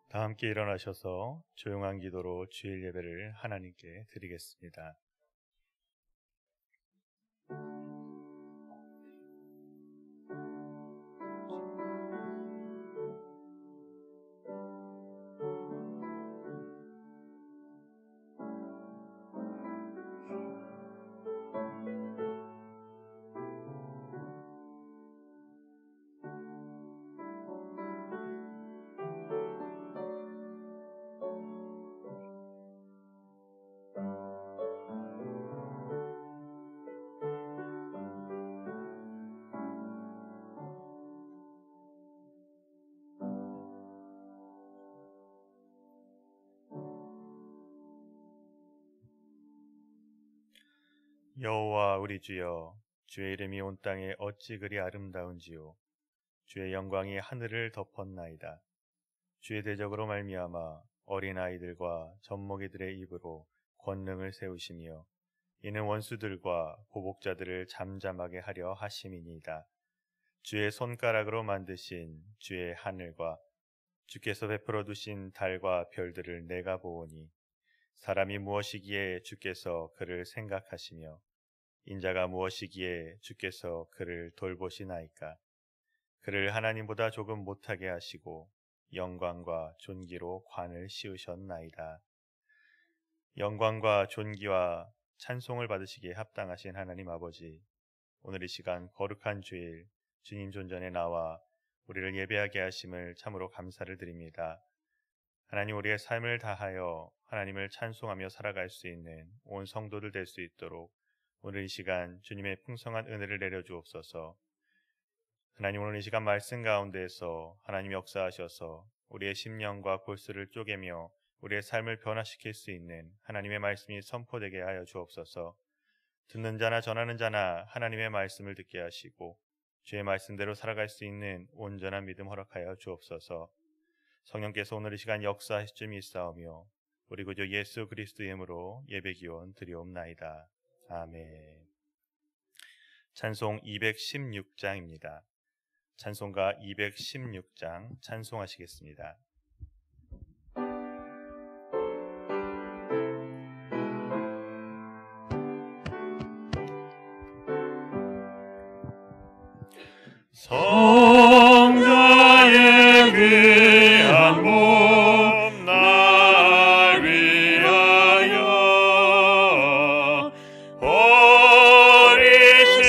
다 함께 일어나셔서 조용한 기도로 주일 예배를 하나님께 드리겠습니다. 여호와 우리 주여, 주의 이름이 온 땅에 어찌 그리 아름다운지요. 주의 영광이 하늘을 덮었나이다. 주의 대적으로 말미암아 어린아이들과 젖먹이들의 입으로 권능을 세우시며 이는 원수들과 보복자들을 잠잠하게 하려 하심이니이다. 주의 손가락으로 만드신 주의 하늘과 주께서 베풀어 두신 달과 별들을 내가 보오니 사람이 무엇이기에 주께서 그를 생각하시며 인자가 무엇이기에 주께서 그를 돌보시나이까. 그를 하나님보다 조금 못하게 하시고 영광과 존귀로 관을 씌우셨나이다. 영광과 존귀와 찬송을 받으시기에 합당하신 하나님 아버지, 오늘 이 시간 거룩한 주일 주님 존전에 나와 우리를 예배하게 하심을 참으로 감사를 드립니다. 하나님, 우리의 삶을 다하여 하나님을 찬송하며 살아갈 수 있는 온 성도들 될 수 있도록 오늘 이 시간 주님의 풍성한 은혜를 내려주옵소서. 하나님, 오늘 이 시간 말씀 가운데에서 하나님 역사하셔서 우리의 심령과 골수를 쪼개며 우리의 삶을 변화시킬 수 있는 하나님의 말씀이 선포되게 하여 주옵소서. 듣는 자나 전하는 자나 하나님의 말씀을 듣게 하시고 주의 말씀대로 살아갈 수 있는 온전한 믿음 허락하여 주옵소서. 성령께서 오늘 이 시간 역사하실 점이 있사오며 우리 구주 예수 그리스도의 이름으로 예배기원 드리옵나이다. 아멘. 찬송 216장입니다. 찬송가 216장 찬송하시겠습니다. 성자의 귀한 몸 날 위하여 버리신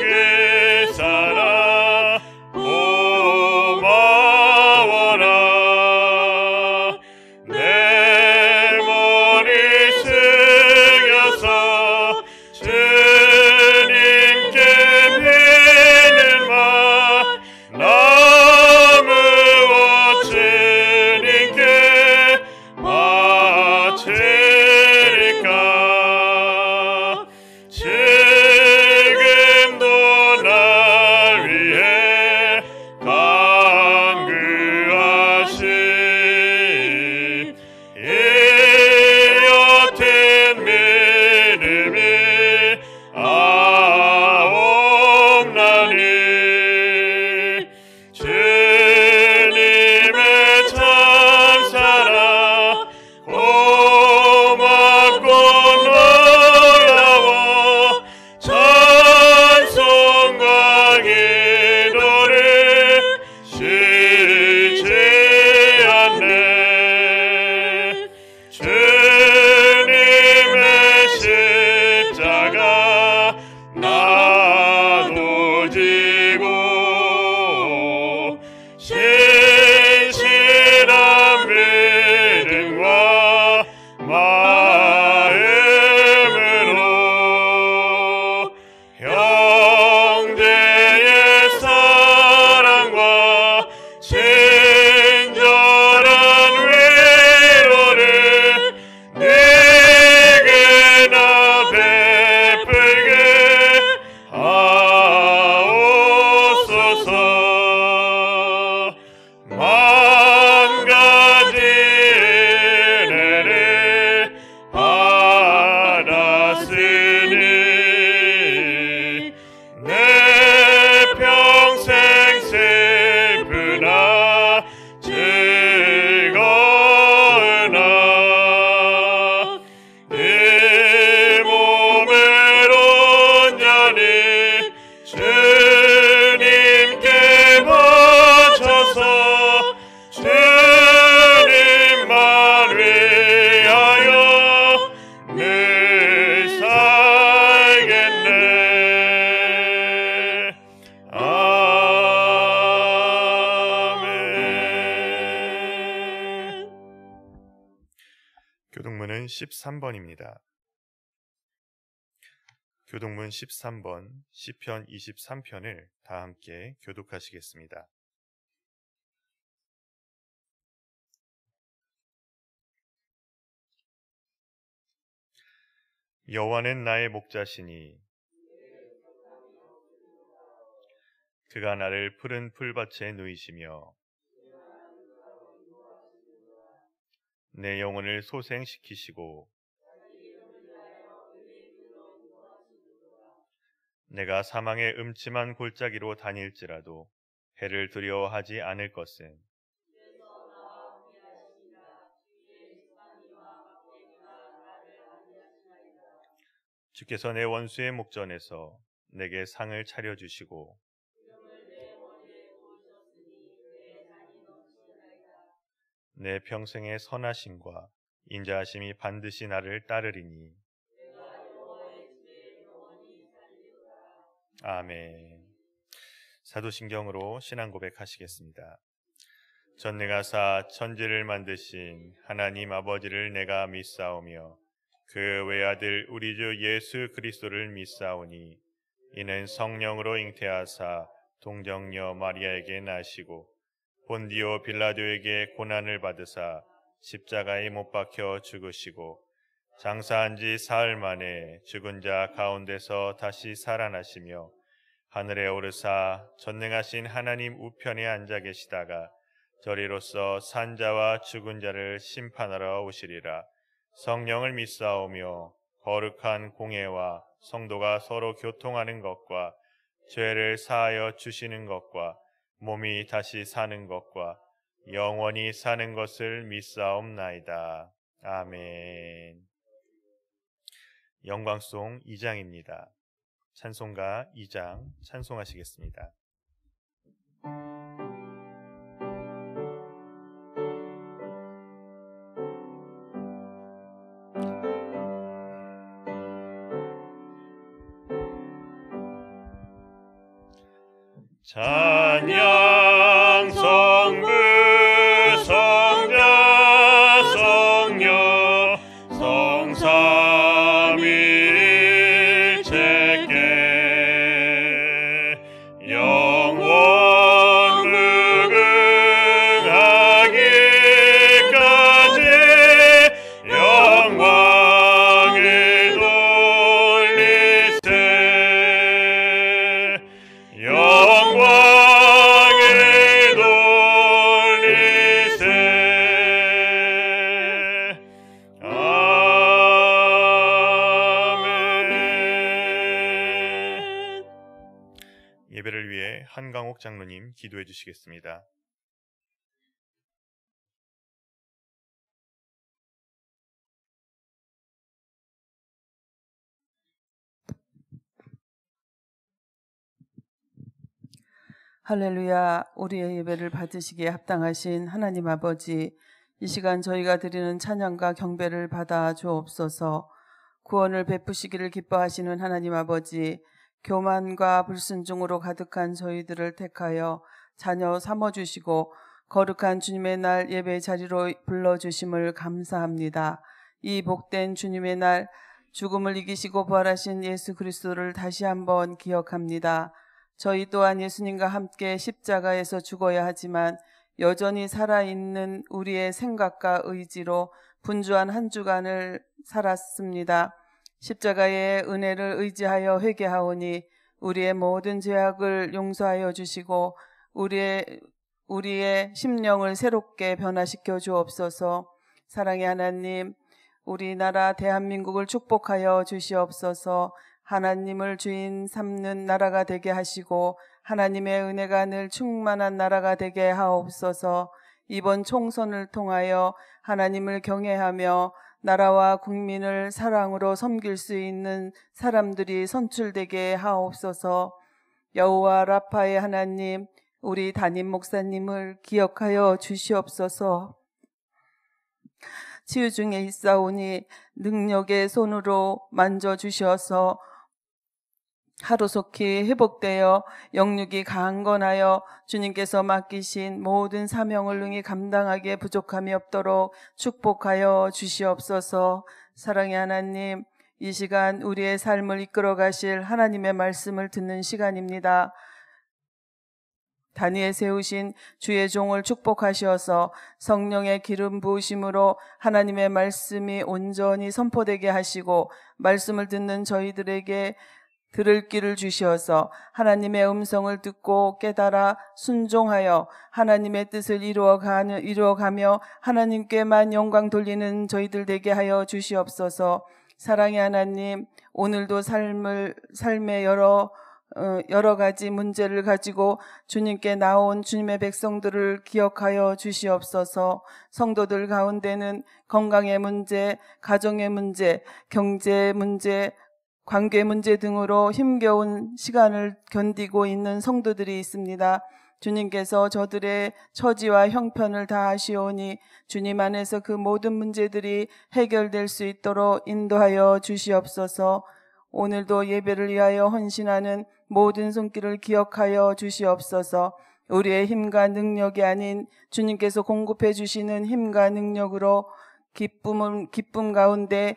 그 사랑 고마워라. 교독문 13번입니다. 교독문 13번 시편 23편을 다 함께 교독하시겠습니다. 여호와는 나의 목자시니 그가 나를 푸른 풀밭에 누이시며 내 영혼을 소생시키시고 내가 사망의 음침한 골짜기로 다닐지라도 해를 두려워하지 않을 것은 주께서 내 원수의 목전에서 내게 상을 차려주시고 내 평생의 선하심과 인자하심이 반드시 나를 따르리니 아멘. 사도신경으로 신앙 고백하시겠습니다. 전능하사 천지를 만드신 하나님 아버지를 내가 믿사오며 그 외아들 우리 주 예수 그리스도를 믿사오니 이는 성령으로 잉태하사 동정녀 마리아에게 나시고 본디오 빌라도에게 고난을 받으사 십자가에 못 박혀 죽으시고 장사한 지 사흘 만에 죽은 자 가운데서 다시 살아나시며 하늘에 오르사 전능하신 하나님 우편에 앉아 계시다가 저리로서 산자와 죽은 자를 심판하러 오시리라. 성령을 믿사오며 거룩한 공회와 성도가 서로 교통하는 것과 죄를 사하여 주시는 것과 몸이 다시 사는 것과 영원히 사는 것을 믿사옵나이다. 아멘. 영광송 2장입니다. 찬송가 2장 찬송하시겠습니다. 찬양 성부 성자 성녀 성삼위일체께 영원 무궁하기까지 영광을 돌리세 영광을 돌리세. 아멘. 예배를 위해 한강옥 장로님 기도해 주시겠습니다. 할렐루야. 우리의 예배를 받으시기에 합당하신 하나님 아버지, 이 시간 저희가 드리는 찬양과 경배를 받아 주옵소서. 구원을 베푸시기를 기뻐하시는 하나님 아버지, 교만과 불순종으로 가득한 저희들을 택하여 자녀 삼아주시고 거룩한 주님의 날 예배 자리로 불러주심을 감사합니다. 이 복된 주님의 날 죽음을 이기시고 부활하신 예수 그리스도를 다시 한번 기억합니다. 저희 또한 예수님과 함께 십자가에서 죽어야 하지만 여전히 살아있는 우리의 생각과 의지로 분주한 한 주간을 살았습니다. 십자가의 은혜를 의지하여 회개하오니 우리의 모든 죄악을 용서하여 주시고 우리의 심령을 새롭게 변화시켜 주옵소서. 사랑의 하나님, 우리나라 대한민국을 축복하여 주시옵소서. 하나님을 주인 삼는 나라가 되게 하시고 하나님의 은혜가 늘 충만한 나라가 되게 하옵소서. 이번 총선을 통하여 하나님을 경외하며 나라와 국민을 사랑으로 섬길 수 있는 사람들이 선출되게 하옵소서. 여호와 라파의 하나님, 우리 담임 목사님을 기억하여 주시옵소서. 치유 중에 있사오니 능력의 손으로 만져주셔서 하루속히 회복되어 영육이 강건하여 주님께서 맡기신 모든 사명을 능히 감당하기에 부족함이 없도록 축복하여 주시옵소서. 사랑의 하나님, 이 시간 우리의 삶을 이끌어 가실 하나님의 말씀을 듣는 시간입니다. 단위에 세우신 주의 종을 축복하시어서 성령의 기름 부으심으로 하나님의 말씀이 온전히 선포되게 하시고 말씀을 듣는 저희들에게 들을 길을 주시어서 하나님의 음성을 듣고 깨달아 순종하여 하나님의 뜻을 이루어가며 하나님께만 영광 돌리는 저희들 되게 하여 주시옵소서. 사랑의 하나님, 오늘도 삶의 여러 가지 문제를 가지고 주님께 나온 주님의 백성들을 기억하여 주시옵소서. 성도들 가운데는 건강의 문제, 가정의 문제, 경제 문제, 관계 문제 등으로 힘겨운 시간을 견디고 있는 성도들이 있습니다. 주님께서 저들의 처지와 형편을 다 아시오니 주님 안에서 그 모든 문제들이 해결될 수 있도록 인도하여 주시옵소서. 오늘도 예배를 위하여 헌신하는 모든 손길을 기억하여 주시옵소서. 우리의 힘과 능력이 아닌 주님께서 공급해 주시는 힘과 능력으로 기쁨 가운데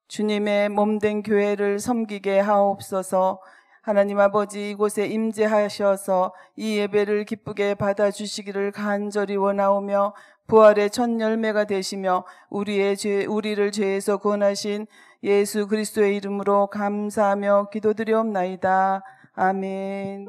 주님의 몸된 교회를 섬기게 하옵소서. 하나님 아버지, 이곳에 임재하셔서 이 예배를 기쁘게 받아주시기를 간절히 원하오며 부활의 첫 열매가 되시며 우리를 죄에서 구원하신 예수 그리스도의 이름으로 감사하며 기도드리옵나이다. 아멘.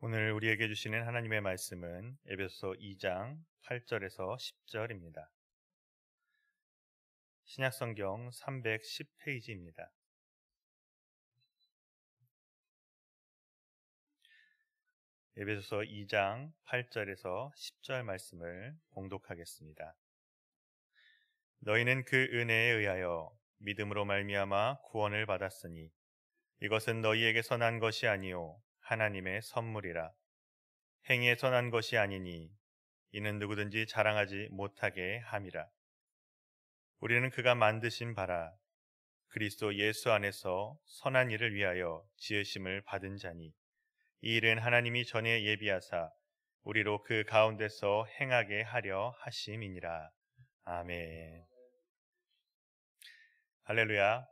오늘 우리에게 주시는 하나님의 말씀은 에베소서 2장 8절에서 10절입니다. 신약성경 310페이지입니다. 에베소서 2장 8절에서 10절 말씀을 봉독하겠습니다. 너희는 그 은혜에 의하여 믿음으로 말미암아 구원을 받았으니 이것은 너희에게서 난 것이 아니요 하나님의 선물이라. 행위에서 난 것이 아니니 이는 누구든지 자랑하지 못하게 함이라. 우리는 그가 만드신 바라 그리스도 예수 안에서 선한 일을 위하여 지으심을 받은 자니 이 일은 하나님이 전에 예비하사 우리로 그 가운데서 행하게 하려 하심이니라. 아멘. 할렐루야.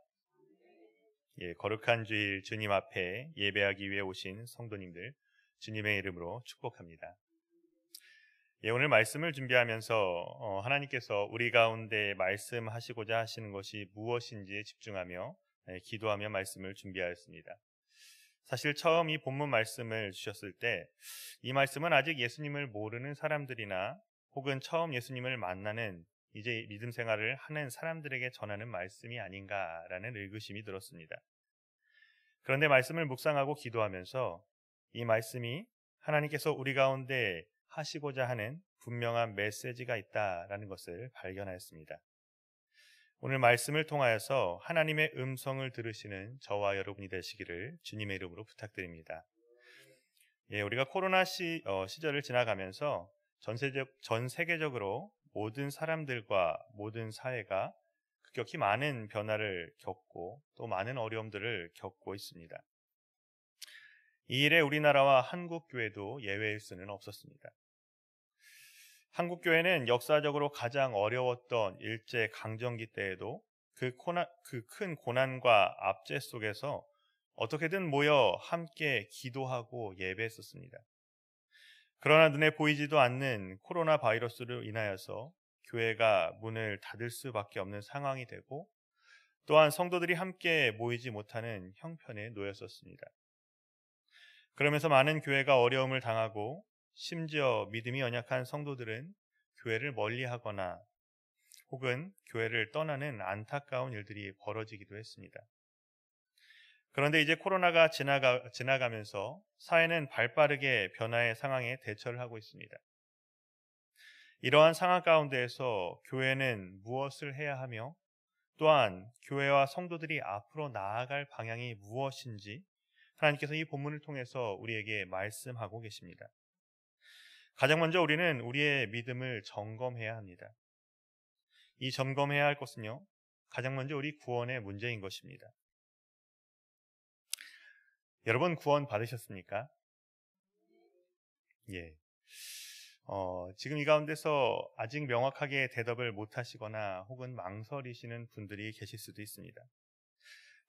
거룩한 주일 주님 앞에 예배하기 위해 오신 성도님들 주님의 이름으로 축복합니다. 오늘 말씀을 준비하면서 하나님께서 우리 가운데 말씀하시고자 하시는 것이 무엇인지에 집중하며 기도하며 말씀을 준비하였습니다. 사실 처음 이 본문 말씀을 주셨을 때 이 말씀은 아직 예수님을 모르는 사람들이나 혹은 처음 예수님을 만나는 이제 믿음 생활을 하는 사람들에게 전하는 말씀이 아닌가라는 의구심이 들었습니다. 그런데 말씀을 묵상하고 기도하면서 이 말씀이 하나님께서 우리 가운데 하시고자 하는 분명한 메시지가 있다라는 것을 발견하였습니다. 오늘 말씀을 통하여서 하나님의 음성을 들으시는 저와 여러분이 되시기를 주님의 이름으로 부탁드립니다. 우리가 코로나 시절을 지나가면서 전 세계적으로 모든 사람들과 모든 사회가 급격히 많은 변화를 겪고 또 많은 어려움들을 겪고 있습니다. 이 일에 우리나라와 한국교회도 예외일 수는 없었습니다. 한국교회는 역사적으로 가장 어려웠던 일제강점기 때에도 그 큰 고난과 압제 속에서 어떻게든 모여 함께 기도하고 예배했었습니다. 그러나 눈에 보이지도 않는 코로나 바이러스로 인하여서 교회가 문을 닫을 수밖에 없는 상황이 되고 또한 성도들이 함께 모이지 못하는 형편에 놓였었습니다. 그러면서 많은 교회가 어려움을 당하고 심지어 믿음이 연약한 성도들은 교회를 멀리하거나 혹은 교회를 떠나는 안타까운 일들이 벌어지기도 했습니다. 그런데 이제 코로나가 지나가면서 사회는 발빠르게 변화의 상황에 대처를 하고 있습니다. 이러한 상황 가운데에서 교회는 무엇을 해야 하며 또한 교회와 성도들이 앞으로 나아갈 방향이 무엇인지 하나님께서 이 본문을 통해서 우리에게 말씀하고 계십니다. 가장 먼저 우리는 우리의 믿음을 점검해야 합니다. 이 점검해야 할 것은요, 가장 먼저 우리 구원의 문제인 것입니다. 여러분 구원 받으셨습니까? 예. 지금 이 가운데서 아직 명확하게 대답을 못하시거나 혹은 망설이시는 분들이 계실 수도 있습니다.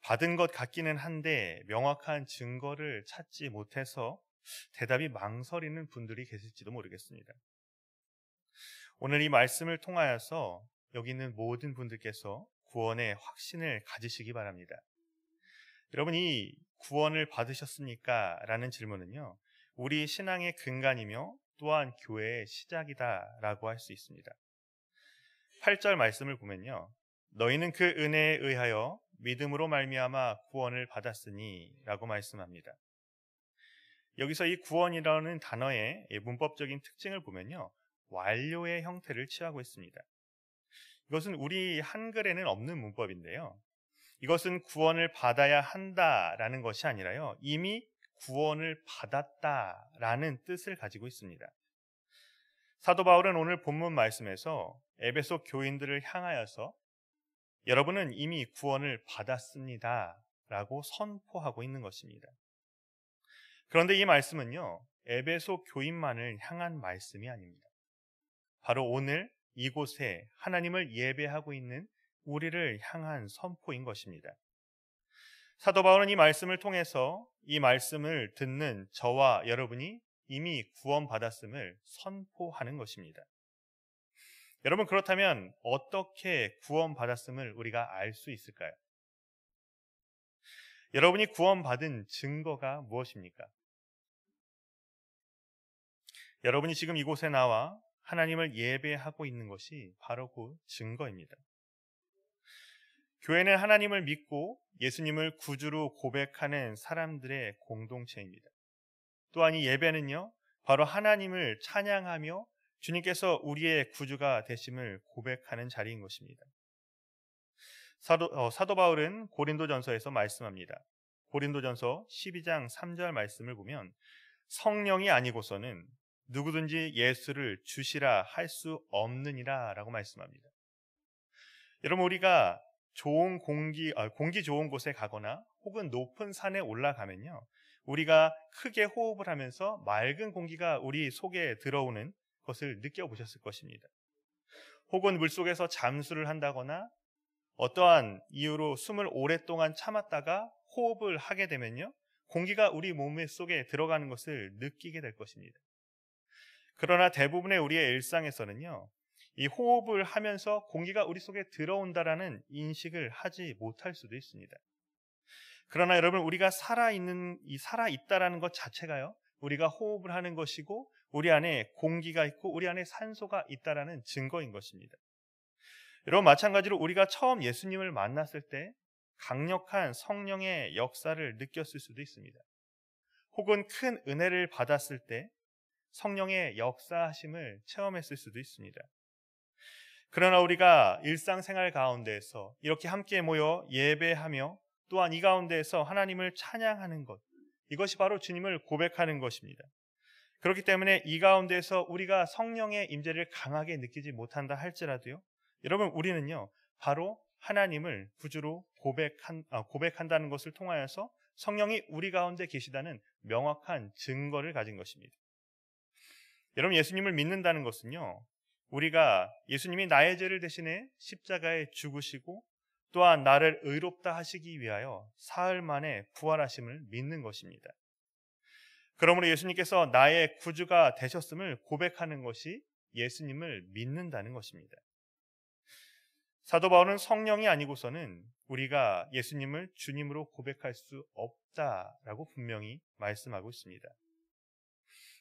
받은 것 같기는 한데 명확한 증거를 찾지 못해서 대답이 망설이는 분들이 계실지도 모르겠습니다. 오늘 이 말씀을 통하여서 여기 있는 모든 분들께서 구원의 확신을 가지시기 바랍니다. 여러분, 이 구원을 받으셨습니까? 라는 질문은요, 우리 신앙의 근간이며 또한 교회의 시작이다 라고 할 수 있습니다. 8절 말씀을 보면요, 너희는 그 은혜에 의하여 믿음으로 말미암아 구원을 받았으니 라고 말씀합니다. 여기서 이 구원이라는 단어의 문법적인 특징을 보면요, 완료의 형태를 취하고 있습니다. 이것은 우리 한글에는 없는 문법인데요, 이것은 구원을 받아야 한다라는 것이 아니라요, 이미 구원을 받았다라는 뜻을 가지고 있습니다. 사도 바울은 오늘 본문 말씀에서 에베소 교인들을 향하여서 여러분은 이미 구원을 받았습니다 라고 선포하고 있는 것입니다. 그런데 이 말씀은요, 에베소 교인만을 향한 말씀이 아닙니다. 바로 오늘 이곳에 하나님을 예배하고 있는 우리를 향한 선포인 것입니다. 사도 바울은 이 말씀을 통해서 이 말씀을 듣는 저와 여러분이 이미 구원받았음을 선포하는 것입니다. 여러분, 그렇다면 어떻게 구원받았음을 우리가 알 수 있을까요? 여러분이 구원받은 증거가 무엇입니까? 여러분이 지금 이곳에 나와 하나님을 예배하고 있는 것이 바로 그 증거입니다. 교회는 하나님을 믿고 예수님을 구주로 고백하는 사람들의 공동체입니다. 또한 이 예배는요, 바로 하나님을 찬양하며 주님께서 우리의 구주가 되심을 고백하는 자리인 것입니다. 사도 바울은 고린도전서에서 말씀합니다. 고린도전서 12장 3절 말씀을 보면 성령이 아니고서는 누구든지 예수를 주시라 할 수 없느니라 라고 말씀합니다. 여러분, 우리가 좋은 공기 좋은 곳에 가거나 혹은 높은 산에 올라가면요, 우리가 크게 호흡을 하면서 맑은 공기가 우리 속에 들어오는 것을 느껴보셨을 것입니다. 혹은 물속에서 잠수를 한다거나 어떠한 이유로 숨을 오랫동안 참았다가 호흡을 하게 되면요, 공기가 우리 몸 속에 들어가는 것을 느끼게 될 것입니다. 그러나 대부분의 우리의 일상에서는요, 이 호흡을 하면서 공기가 우리 속에 들어온다라는 인식을 하지 못할 수도 있습니다. 그러나 여러분, 우리가 살아있다라는 것 자체가요, 우리가 호흡을 하는 것이고 우리 안에 공기가 있고 우리 안에 산소가 있다라는 증거인 것입니다. 여러분, 마찬가지로 우리가 처음 예수님을 만났을 때 강력한 성령의 역사를 느꼈을 수도 있습니다. 혹은 큰 은혜를 받았을 때 성령의 역사하심을 체험했을 수도 있습니다. 그러나 우리가 일상생활 가운데에서 이렇게 함께 모여 예배하며 또한 이 가운데에서 하나님을 찬양하는 것, 이것이 바로 주님을 고백하는 것입니다. 그렇기 때문에 이 가운데에서 우리가 성령의 임재를 강하게 느끼지 못한다 할지라도요, 여러분, 우리는요, 바로 하나님을 구주로 고백한다는 것을 통하여서 성령이 우리 가운데 계시다는 명확한 증거를 가진 것입니다. 여러분, 예수님을 믿는다는 것은요, 우리가 예수님이 나의 죄를 대신해 십자가에 죽으시고 또한 나를 의롭다 하시기 위하여 사흘 만에 부활하심을 믿는 것입니다. 그러므로 예수님께서 나의 구주가 되셨음을 고백하는 것이 예수님을 믿는다는 것입니다. 사도 바울은 성령이 아니고서는 우리가 예수님을 주님으로 고백할 수 없다라고 분명히 말씀하고 있습니다.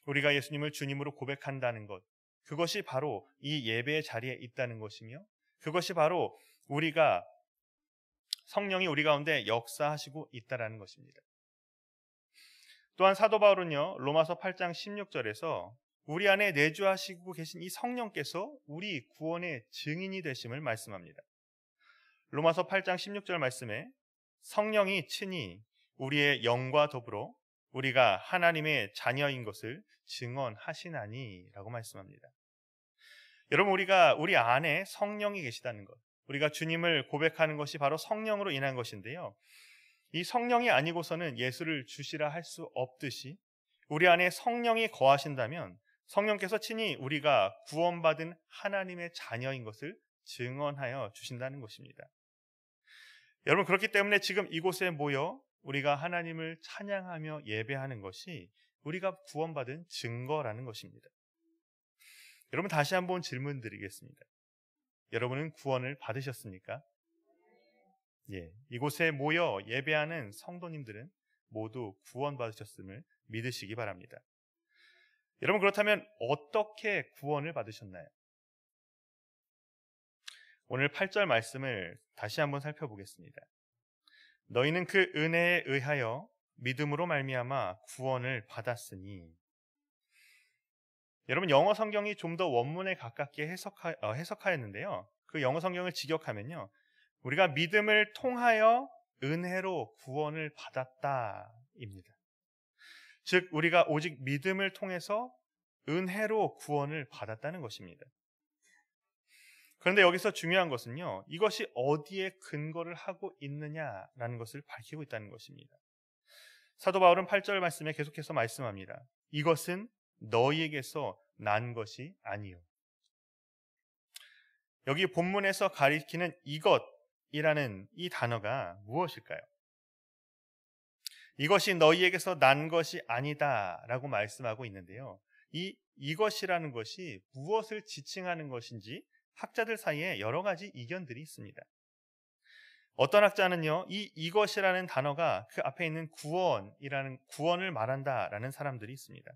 우리가 예수님을 주님으로 고백한다는 것, 그것이 바로 이 예배의 자리에 있다는 것이며, 그것이 바로 우리가 성령이 우리 가운데 역사하시고 있다라는 것입니다. 또한 사도 바울은요, 로마서 8장 16절에서 우리 안에 내주하시고 계신 이 성령께서 우리 구원의 증인이 되심을 말씀합니다. 로마서 8장 16절 말씀에 성령이 친히 우리의 영과 더불어 우리가 하나님의 자녀인 것을 증언하시나니 라고 말씀합니다. 여러분, 우리 안에 성령이 계시다는 것, 우리가 주님을 고백하는 것이 바로 성령으로 인한 것인데요, 이 성령이 아니고서는 예수를 주시라 할 수 없듯이 우리 안에 성령이 거하신다면 성령께서 친히 우리가 구원받은 하나님의 자녀인 것을 증언하여 주신다는 것입니다. 여러분, 그렇기 때문에 지금 이곳에 모여 우리가 하나님을 찬양하며 예배하는 것이 우리가 구원받은 증거라는 것입니다. 여러분, 다시 한번 질문 드리겠습니다. 여러분은 구원을 받으셨습니까? 예, 이곳에 모여 예배하는 성도님들은 모두 구원받으셨음을 믿으시기 바랍니다. 여러분, 그렇다면 어떻게 구원을 받으셨나요? 오늘 8절 말씀을 다시 한번 살펴보겠습니다. 너희는 그 은혜에 의하여 믿음으로 말미암아 구원을 받았으니. 여러분, 영어 성경이 좀 더 원문에 가깝게 해석하였는데요, 그 영어 성경을 직역하면요, 우리가 믿음을 통하여 은혜로 구원을 받았다입니다. 즉, 우리가 오직 믿음을 통해서 은혜로 구원을 받았다는 것입니다. 그런데 여기서 중요한 것은요, 이것이 어디에 근거를 하고 있느냐라는 것을 밝히고 있다는 것입니다. 사도 바울은 8절 말씀에 계속해서 말씀합니다. 이것은 너희에게서 난 것이 아니요. 여기 본문에서 가리키는 이것이라는 이 단어가 무엇일까요? 이것이 너희에게서 난 것이 아니다 라고 말씀하고 있는데요, 이것이라는 것이 무엇을 지칭하는 것인지 학자들 사이에 여러 가지 이견들이 있습니다. 어떤 학자는요, 이것이라는 단어가 그 앞에 있는 구원을 말한다라는 사람들이 있습니다.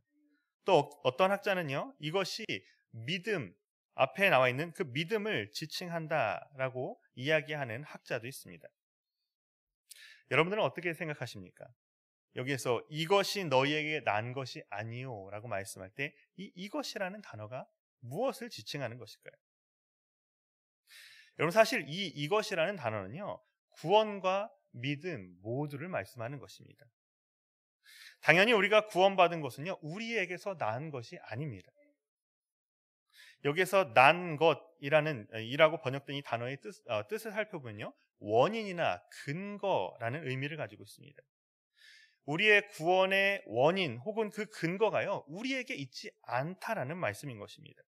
또 어떤 학자는요, 이것이 믿음, 앞에 나와 있는 그 믿음을 지칭한다라고 이야기하는 학자도 있습니다. 여러분들은 어떻게 생각하십니까? 여기에서 이것이 너희에게 난 것이 아니요 라고 말씀할 때 이것이라는 단어가 무엇을 지칭하는 것일까요? 여러분, 사실 이것이라는 단어는요, 구원과 믿음 모두를 말씀하는 것입니다. 당연히 우리가 구원받은 것은요, 우리에게서 난 것이 아닙니다. 여기에서 난 것이라고 번역된 이 단어의 뜻을 살펴보면요, 원인이나 근거라는 의미를 가지고 있습니다. 우리의 구원의 원인 혹은 그 근거가요, 우리에게 있지 않다라는 말씀인 것입니다.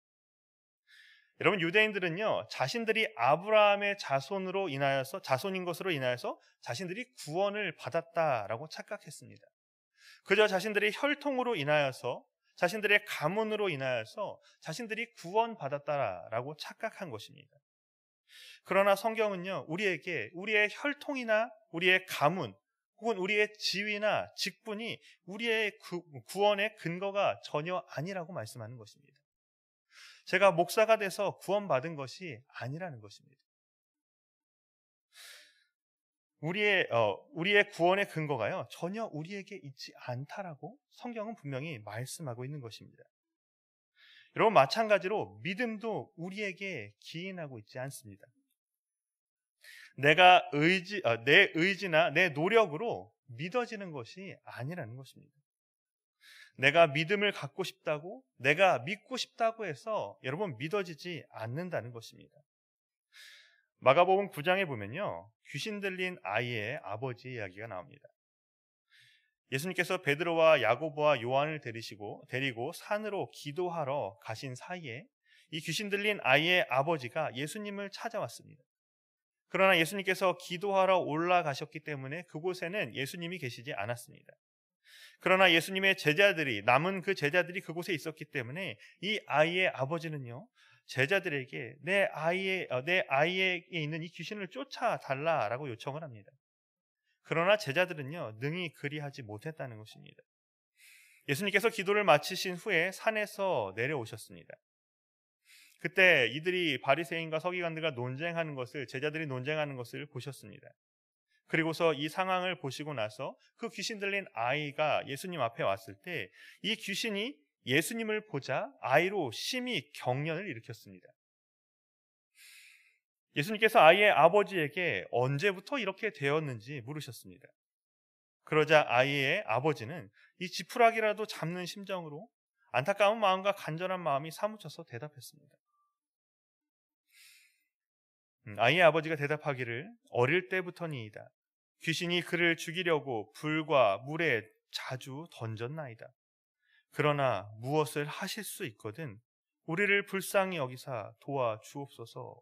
여러분, 유대인들은요, 자신들이 아브라함의 자손인 것으로 인하여서 자신들이 구원을 받았다라고 착각했습니다. 그저 자신들의 혈통으로 인하여서, 자신들의 가문으로 인하여서 자신들이 구원받았다라고 착각한 것입니다. 그러나 성경은요, 우리에게 우리의 혈통이나 우리의 가문 혹은 우리의 지위나 직분이 우리의 구원의 근거가 전혀 아니라고 말씀하는 것입니다. 제가 목사가 돼서 구원받은 것이 아니라는 것입니다. 우리의 구원의 근거가요, 전혀 우리에게 있지 않다라고 성경은 분명히 말씀하고 있는 것입니다. 여러분, 마찬가지로 믿음도 우리에게 기인하고 있지 않습니다. 내 의지나 내 노력으로 믿어지는 것이 아니라는 것입니다. 내가 믿음을 갖고 싶다고, 내가 믿고 싶다고 해서 여러분 믿어지지 않는다는 것입니다. 마가복음 9장에 보면요, 귀신 들린 아이의 아버지의 이야기가 나옵니다. 예수님께서 베드로와 야고보와 요한을 데리고 산으로 기도하러 가신 사이에 이 귀신 들린 아이의 아버지가 예수님을 찾아왔습니다. 그러나 예수님께서 기도하러 올라가셨기 때문에 그곳에는 예수님이 계시지 않았습니다. 그러나 예수님의 남은 그 제자들이 그곳에 있었기 때문에 이 아이의 아버지는요, 제자들에게 내 아이에게 있는 이 귀신을 쫓아달라라고 요청을 합니다. 그러나 제자들은요, 능히 그리하지 못했다는 것입니다. 예수님께서 기도를 마치신 후에 산에서 내려오셨습니다. 그때 이들이 바리새인과 서기관들과 논쟁하는 것을, 제자들이 논쟁하는 것을 보셨습니다. 그리고서 이 상황을 보시고 나서 그 귀신 들린 아이가 예수님 앞에 왔을 때 이 귀신이 예수님을 보자 아이로 심히 경련을 일으켰습니다. 예수님께서 아이의 아버지에게 언제부터 이렇게 되었는지 물으셨습니다. 그러자 아이의 아버지는 이 지푸라기라도 잡는 심정으로 안타까운 마음과 간절한 마음이 사무쳐서 대답했습니다. 아이의 아버지가 대답하기를 어릴 때부터니이다. 귀신이 그를 죽이려고 불과 물에 자주 던졌나이다. 그러나 무엇을 하실 수 있거든 우리를 불쌍히 여기사 도와주옵소서.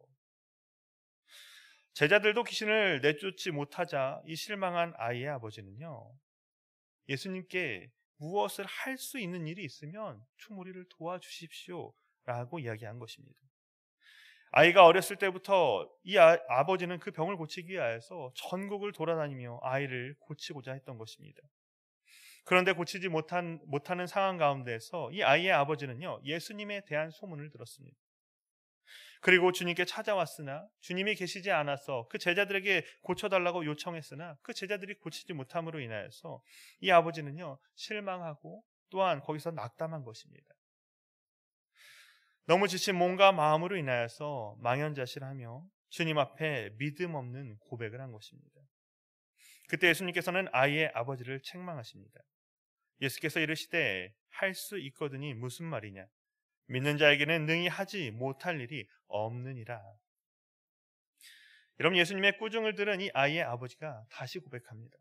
제자들도 귀신을 내쫓지 못하자 이 실망한 아이의 아버지는요, 예수님께 무엇을 할 수 있는 일이 있으면 좀 우리를 도와주십시오 라고 이야기한 것입니다. 아이가 어렸을 때부터 이 아버지는 그 병을 고치기 위해서 전국을 돌아다니며 아이를 고치고자 했던 것입니다. 그런데 고치지 못하는 상황 가운데서 이 아이의 아버지는요, 예수님에 대한 소문을 들었습니다. 그리고 주님께 찾아왔으나 주님이 계시지 않아서 그 제자들에게 고쳐달라고 요청했으나 그 제자들이 고치지 못함으로 인하여서 이 아버지는요, 실망하고 또한 거기서 낙담한 것입니다. 너무 지친 몸과 마음으로 인하여서 망연자실하며 주님 앞에 믿음 없는 고백을 한 것입니다. 그때 예수님께서는 아이의 아버지를 책망하십니다. 예수께서 이르시되 할 수 있거든이 무슨 말이냐? 믿는 자에게는 능히 하지 못할 일이 없느니라. 여러분, 예수님의 꾸중을 들은 이 아이의 아버지가 다시 고백합니다.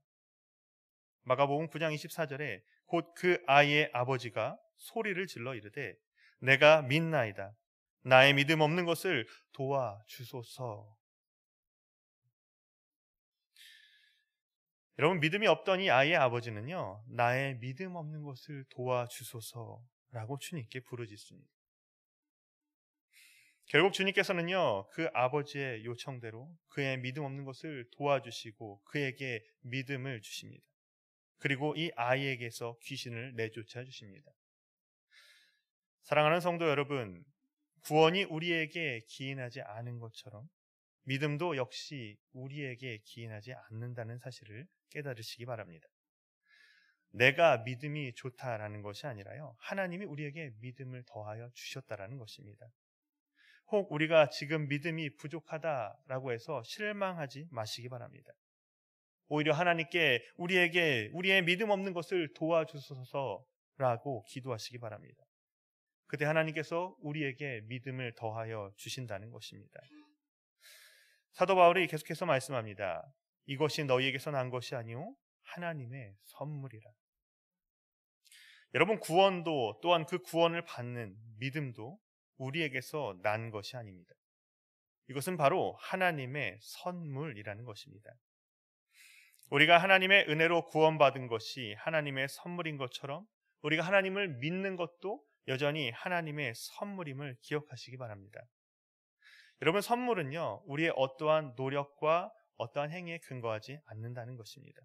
마가복음 9장 24절에 곧 그 아이의 아버지가 소리를 질러 이르되 내가 믿나이다. 나의 믿음 없는 것을 도와주소서. 여러분, 믿음이 없던 이 아이의 아버지는요, 나의 믿음 없는 것을 도와주소서라고 주님께 부르짖습니다. 결국 주님께서는요, 그 아버지의 요청대로 그의 믿음 없는 것을 도와주시고 그에게 믿음을 주십니다. 그리고 이 아이에게서 귀신을 내쫓아 주십니다. 사랑하는 성도 여러분, 구원이 우리에게 기인하지 않은 것처럼 믿음도 역시 우리에게 기인하지 않는다는 사실을 깨달으시기 바랍니다. 내가 믿음이 좋다라는 것이 아니라요, 하나님이 우리에게 믿음을 더하여 주셨다라는 것입니다. 혹 우리가 지금 믿음이 부족하다라고 해서 실망하지 마시기 바랍니다. 오히려 하나님께 우리에게 우리의 믿음 없는 것을 도와주소서라고 기도하시기 바랍니다. 그때 하나님께서 우리에게 믿음을 더하여 주신다는 것입니다. 사도 바울이 계속해서 말씀합니다. 이것이 너희에게서 난 것이 아니오 하나님의 선물이라. 여러분, 구원도 또한 그 구원을 받는 믿음도 우리에게서 난 것이 아닙니다. 이것은 바로 하나님의 선물이라는 것입니다. 우리가 하나님의 은혜로 구원받은 것이 하나님의 선물인 것처럼 우리가 하나님을 믿는 것도 여전히 하나님의 선물임을 기억하시기 바랍니다. 여러분, 선물은요, 우리의 어떠한 노력과 어떠한 행위에 근거하지 않는다는 것입니다.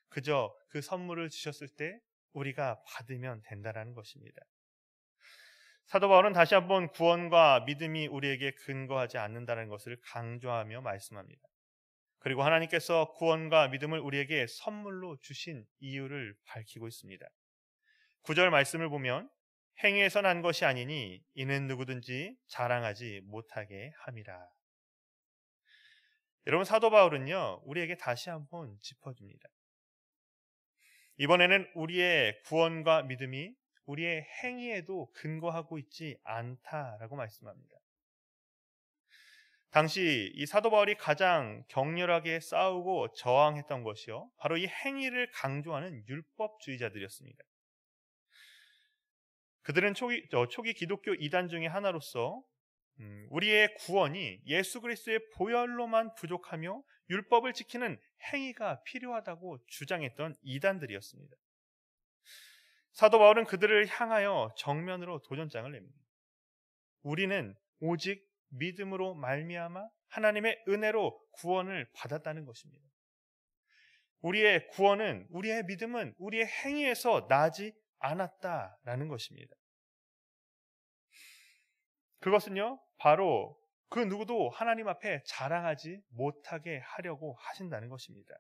그저 그 선물을 주셨을 때 우리가 받으면 된다는 것입니다. 사도 바울은 다시 한번 구원과 믿음이 우리에게 근거하지 않는다는 것을 강조하며 말씀합니다. 그리고 하나님께서 구원과 믿음을 우리에게 선물로 주신 이유를 밝히고 있습니다. 9절 말씀을 보면 행위에서 난 것이 아니니 이는 누구든지 자랑하지 못하게 함이라. 여러분, 사도 바울은요, 우리에게 다시 한번 짚어줍니다. 이번에는 우리의 구원과 믿음이 우리의 행위에도 근거하고 있지 않다라고 말씀합니다. 당시 이 사도 바울이 가장 격렬하게 싸우고 저항했던 것이요, 바로 이 행위를 강조하는 율법주의자들이었습니다. 그들은 초기 기독교 이단 중에 하나로서 우리의 구원이 예수 그리스도의 보혈로만 부족하며 율법을 지키는 행위가 필요하다고 주장했던 이단들이었습니다. 사도 바울은 그들을 향하여 정면으로 도전장을 냅니다. 우리는 오직 믿음으로 말미암아 하나님의 은혜로 구원을 받았다는 것입니다. 우리의 구원은, 우리의 믿음은 우리의 행위에서 나지 않았다라는 것입니다. 그것은요, 바로 그 누구도 하나님 앞에 자랑하지 못하게 하려고 하신다는 것입니다.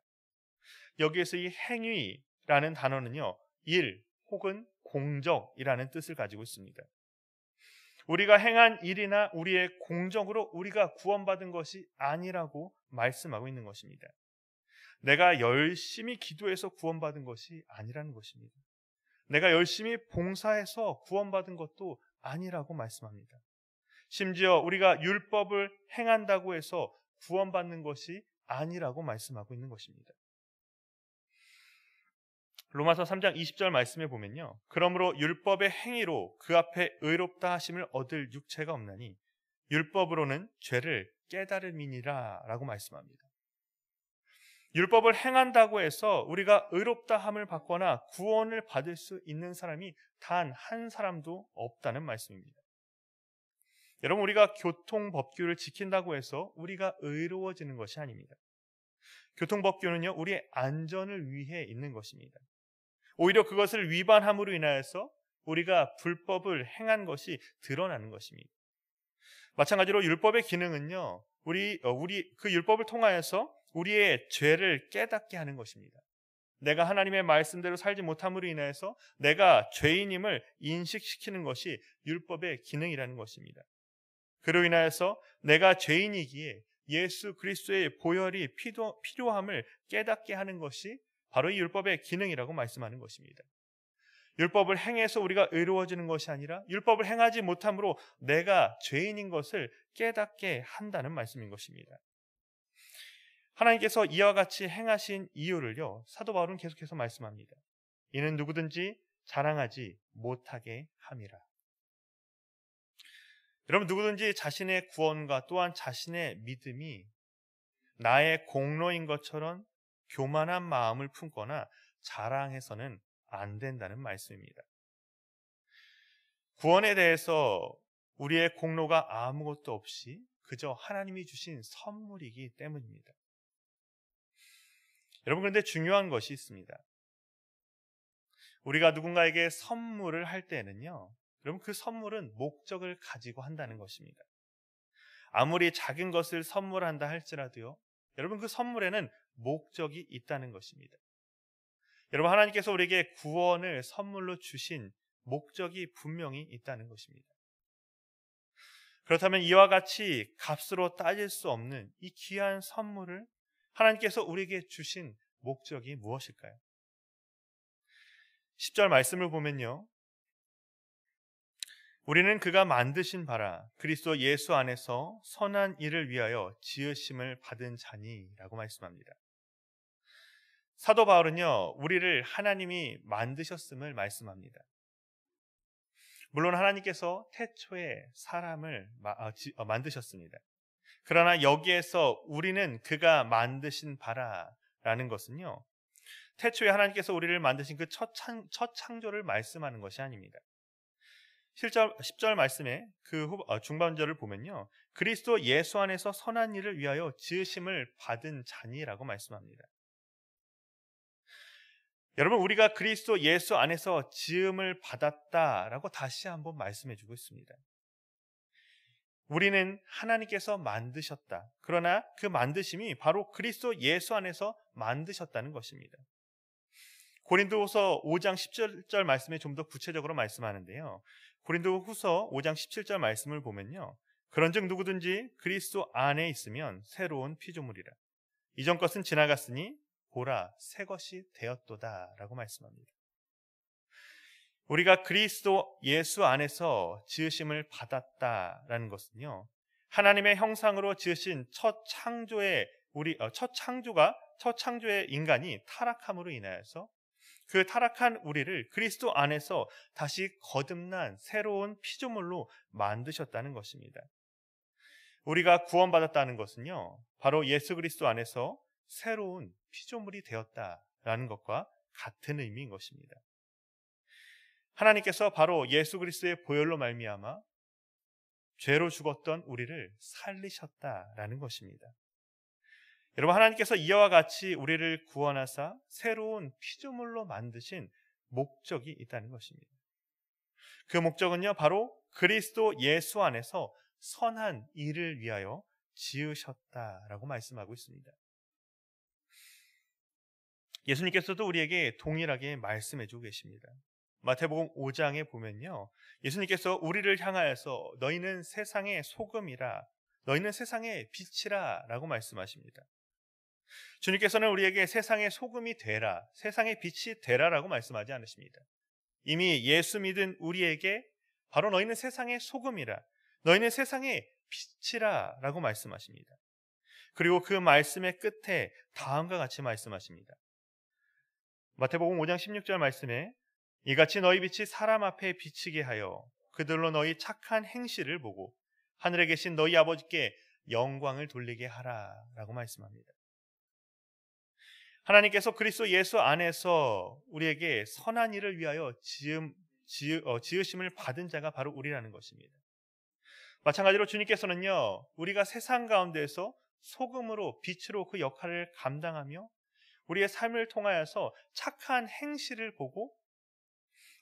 여기에서 이 행위라는 단어는요, 일 혹은 공적이라는 뜻을 가지고 있습니다. 우리가 행한 일이나 우리의 공적으로 우리가 구원받은 것이 아니라고 말씀하고 있는 것입니다. 내가 열심히 기도해서 구원받은 것이 아니라는 것입니다. 내가 열심히 봉사해서 구원받은 것도 아니라고 말씀합니다. 심지어 우리가 율법을 행한다고 해서 구원받는 것이 아니라고 말씀하고 있는 것입니다. 로마서 3장 20절 말씀에 보면요, 그러므로 율법의 행위로 그 앞에 의롭다 하심을 얻을 육체가 없나니 율법으로는 죄를 깨달음이니라 라고 말씀합니다. 율법을 행한다고 해서 우리가 의롭다 함을 받거나 구원을 받을 수 있는 사람이 단 한 사람도 없다는 말씀입니다. 여러분, 우리가 교통법규를 지킨다고 해서 우리가 의로워지는 것이 아닙니다. 교통법규는요, 우리의 안전을 위해 있는 것입니다. 오히려 그것을 위반함으로 인하여서 우리가 불법을 행한 것이 드러나는 것입니다. 마찬가지로 율법의 기능은요, 우리 그 율법을 통하여서 우리의 죄를 깨닫게 하는 것입니다. 내가 하나님의 말씀대로 살지 못함으로 인하여서 내가 죄인임을 인식시키는 것이 율법의 기능이라는 것입니다. 그로 인하여서 내가 죄인이기에 예수 그리스도의 보혈이 필요함을 깨닫게 하는 것이 바로 이 율법의 기능이라고 말씀하는 것입니다. 율법을 행해서 우리가 의로워지는 것이 아니라 율법을 행하지 못함으로 내가 죄인인 것을 깨닫게 한다는 말씀인 것입니다. 하나님께서 이와 같이 행하신 이유를요, 사도 바울은 계속해서 말씀합니다. 이는 누구든지 자랑하지 못하게 함이라. 여러분, 누구든지 자신의 구원과 또한 자신의 믿음이 나의 공로인 것처럼 교만한 마음을 품거나 자랑해서는 안 된다는 말씀입니다. 구원에 대해서 우리의 공로가 아무것도 없이 그저 하나님이 주신 선물이기 때문입니다. 여러분, 그런데 중요한 것이 있습니다. 우리가 누군가에게 선물을 할 때는요, 여러분, 그 선물은 목적을 가지고 한다는 것입니다. 아무리 작은 것을 선물한다 할지라도요, 여러분, 그 선물에는 목적이 있다는 것입니다. 여러분, 하나님께서 우리에게 구원을 선물로 주신 목적이 분명히 있다는 것입니다. 그렇다면 이와 같이 값으로 따질 수 없는 이 귀한 선물을 하나님께서 우리에게 주신 목적이 무엇일까요? 10절 말씀을 보면요, 우리는 그가 만드신 바라 그리스도 예수 안에서 선한 일을 위하여 지으심을 받은 자니라고 말씀합니다. 사도 바울은요, 우리를 하나님이 만드셨음을 말씀합니다. 물론 하나님께서 태초에 사람을 만드셨습니다. 그러나 여기에서 우리는 그가 만드신 바라라는 것은요, 태초에 하나님께서 우리를 만드신 그 첫 창조를 말씀하는 것이 아닙니다. 10절 말씀에 그 중반절을 보면요, 그리스도 예수 안에서 선한 일을 위하여 지으심을 받은 자니라고 말씀합니다. 여러분, 우리가 그리스도 예수 안에서 지음을 받았다라고 다시 한번 말씀해주고 있습니다. 우리는 하나님께서 만드셨다. 그러나 그 만드심이 바로 그리스도 예수 안에서 만드셨다는 것입니다. 고린도후서 5장 17절 말씀에 좀 더 구체적으로 말씀하는데요, 고린도후서 5장 17절 말씀을 보면요, 그런즉 누구든지 그리스도 안에 있으면 새로운 피조물이라. 이전 것은 지나갔으니 보라 새 것이 되었도다 라고 말씀합니다. 우리가 그리스도 예수 안에서 지으심을 받았다라는 것은요, 하나님의 형상으로 지으신 첫 창조의 인간이 타락함으로 인하여서 그 타락한 우리를 그리스도 안에서 다시 거듭난 새로운 피조물로 만드셨다는 것입니다. 우리가 구원받았다는 것은요, 바로 예수 그리스도 안에서 새로운 피조물이 되었다라는 것과 같은 의미인 것입니다. 하나님께서 바로 예수 그리스도의 보혈로 말미암아 죄로 죽었던 우리를 살리셨다라는 것입니다. 여러분, 하나님께서 이와 같이 우리를 구원하사 새로운 피조물로 만드신 목적이 있다는 것입니다. 그 목적은요, 바로 그리스도 예수 안에서 선한 일을 위하여 지으셨다라고 말씀하고 있습니다. 예수님께서도 우리에게 동일하게 말씀해주고 계십니다. 마태복음 5장에 보면요, 예수님께서 우리를 향하여서 너희는 세상의 소금이라, 너희는 세상의 빛이라 라고 말씀하십니다. 주님께서는 우리에게 세상의 소금이 되라, 세상의 빛이 되라라고 말씀하지 않으십니다. 이미 예수 믿은 우리에게 바로 너희는 세상의 소금이라, 너희는 세상의 빛이라 라고 말씀하십니다. 그리고 그 말씀의 끝에 다음과 같이 말씀하십니다. 마태복음 5장 16절 말씀에 이같이 너희 빛이 사람 앞에 비치게 하여 그들로 너희 착한 행실을 보고 하늘에 계신 너희 아버지께 영광을 돌리게 하라 라고 말씀합니다. 하나님께서 그리스도 예수 안에서 우리에게 선한 일을 위하여 지으심을 받은 자가 바로 우리라는 것입니다. 마찬가지로 주님께서는요, 우리가 세상 가운데에서 소금으로 빛으로 그 역할을 감당하며 우리의 삶을 통하여서 착한 행실을 보고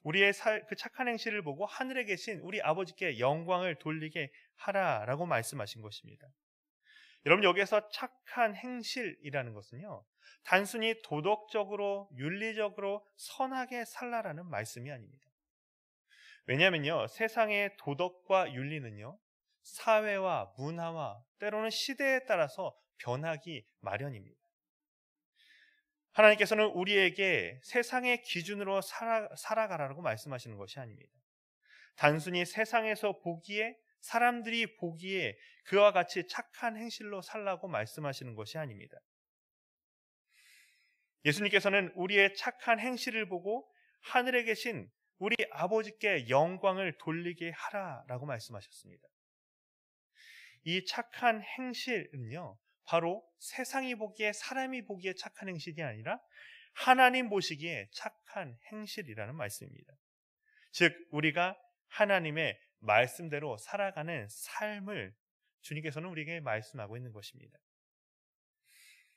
그 착한 행실을 보고 하늘에 계신 우리 아버지께 영광을 돌리게 하라라고 말씀하신 것입니다. 여러분, 여기에서 착한 행실이라는 것은요, 단순히 도덕적으로 윤리적으로 선하게 살라라는 말씀이 아닙니다. 왜냐하면요, 세상의 도덕과 윤리는요, 사회와 문화와 때로는 시대에 따라서 변하기 마련입니다. 하나님께서는 우리에게 세상의 기준으로 살아가라고 말씀하시는 것이 아닙니다. 단순히 세상에서 보기에, 사람들이 보기에 그와 같이 착한 행실로 살라고 말씀하시는 것이 아닙니다. 예수님께서는 우리의 착한 행실을 보고 하늘에 계신 우리 아버지께 영광을 돌리게 하라라고 말씀하셨습니다. 이 착한 행실은요, 바로 세상이 보기에, 사람이 보기에 착한 행실이 아니라 하나님 보시기에 착한 행실이라는 말씀입니다. 즉, 우리가 하나님의 말씀대로 살아가는 삶을 주님께서는 우리에게 말씀하고 있는 것입니다.